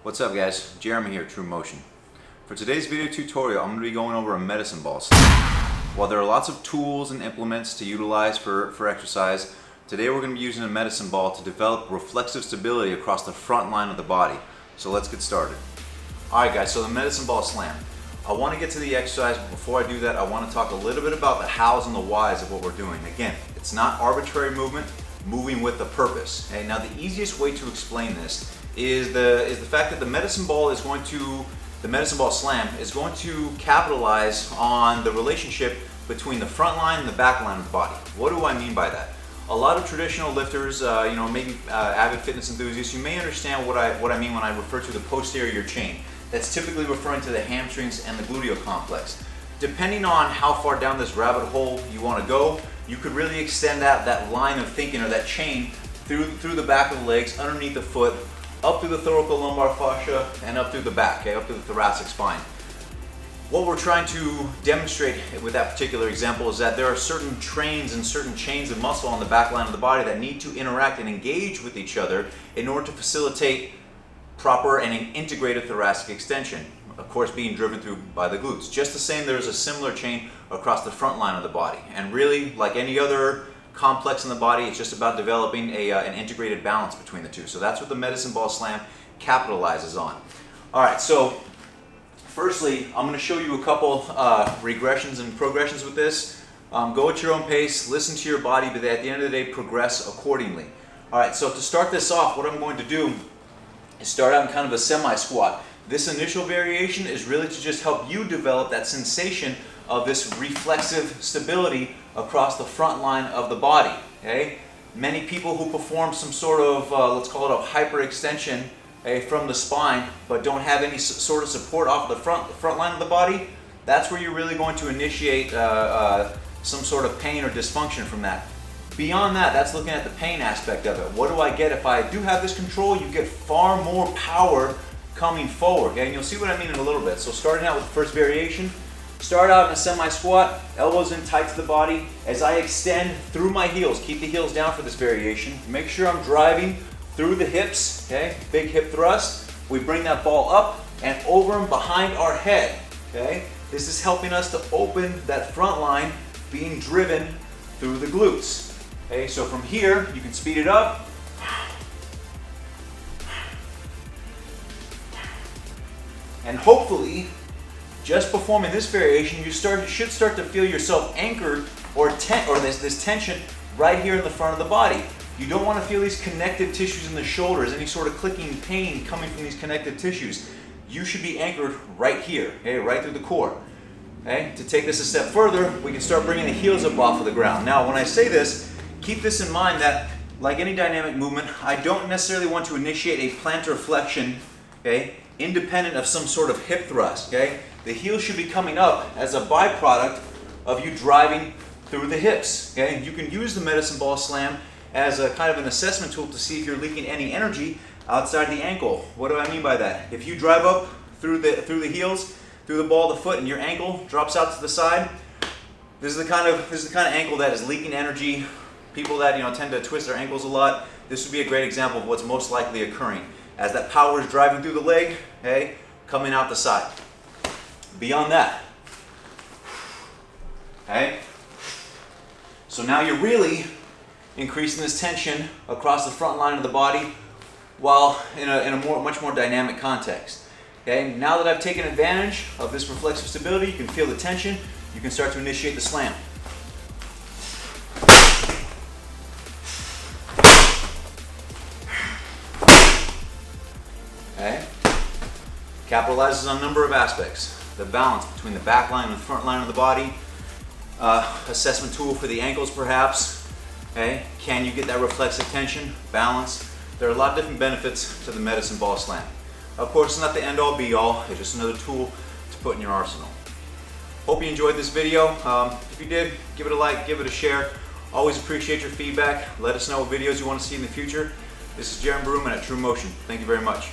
What's up guys, Jeremy here, True Motion. For today's video tutorial, I'm going to be going over a medicine ball. While there are lots of tools and implements to utilize for exercise, today we're going to be using a medicine ball to develop reflexive stability across the front line of the body. So let's get started. Alright guys, so the medicine ball slam. I want to get to the exercise, but before I do that, I want to talk a little bit about the hows and the whys of what we're doing. Again, it's not arbitrary movement, moving with a purpose. Okay? Now the easiest way to explain this is the fact that the medicine ball slam is going to capitalize on the relationship between the front line and the back line of the body. What do I mean by that? A lot of traditional lifters, maybe avid fitness enthusiasts, you may understand what I mean when I refer to the posterior chain. That's typically referring to the hamstrings and the gluteal complex. Depending on how far down this rabbit hole you want to go, you could really extend that line of thinking or that chain through the back of the legs, underneath the foot, up through the thoracolumbar fascia, and up through the back, okay, up through the thoracic spine. What we're trying to demonstrate with that particular example is that there are certain trains and certain chains of muscle on the back line of the body that need to interact and engage with each other in order to facilitate proper and integrated thoracic extension, of course being driven through by the glutes. Just the same, there's a similar chain across the front line of the body. And really, like any other complex in the body, it's just about developing an integrated balance between the two. So that's what the medicine ball slam capitalizes on. Alright, so firstly, I'm going to show you a couple regressions and progressions with this. Go at your own pace, listen to your body, but at the end of the day, progress accordingly. Alright, so to start this off, what I'm going to do is start out in kind of a semi-squat. This initial variation is really to just help you develop that sensation of this reflexive stability across the front line of the body. Okay? Many people who perform some sort of, let's call it a hyperextension from the spine, but don't have any sort of support off the front line of the body, that's where you're really going to initiate some sort of pain or dysfunction from that. Beyond that, that's looking at the pain aspect of it. What do I get if I do have this control? You get far more power coming forward, okay? And you'll see what I mean in a little bit. So starting out with the first variation, start out in a semi-squat, elbows in tight to the body. As I extend through my heels, keep the heels down for this variation. Make sure I'm driving through the hips, okay? Big hip thrust. We bring that ball up and over and behind our head, okay? This is helping us to open that front line being driven through the glutes. Okay, so from here, you can speed it up. And hopefully, just performing this variation, you should start to feel yourself anchored or this tension right here in the front of the body. You don't want to feel these connective tissues in the shoulders, any sort of clicking pain coming from these connective tissues. You should be anchored right here, okay, right through the core. Okay? To take this a step further, we can start bringing the heels up off of the ground. Now, when I say this, keep this in mind that, like any dynamic movement, I don't necessarily want to initiate a plantar flexion, okay, independent of some sort of hip thrust, okay? The heel should be coming up as a byproduct of you driving through the hips, okay? You can use the medicine ball slam as a kind of an assessment tool to see if you're leaking any energy outside the ankle. What do I mean by that? If you drive up through the heels, through the ball of the foot, and your ankle drops out to the side, this is the kind of ankle that is leaking energy. People that tend to twist their ankles a lot, this would be a great example of what's most likely occurring as that power is driving through the leg, okay, coming out the side. Beyond that, okay, so now you're really increasing this tension across the front line of the body while in a much more dynamic context. Okay, now that I've taken advantage of this reflexive stability, you can feel the tension, you can start to initiate the slam. Okay. Capitalizes on a number of aspects. The balance between the back line and the front line of the body. Assessment tool for the ankles perhaps. Okay. Can you get that reflexive tension? Balance. There are a lot of different benefits to the medicine ball slam. Of course, it's not the end all be all. It's just another tool to put in your arsenal. Hope you enjoyed this video. If you did, give it a like, give it a share. Always appreciate your feedback. Let us know what videos you want to see in the future. This is Jeremy Berumen at True Motion. Thank you very much.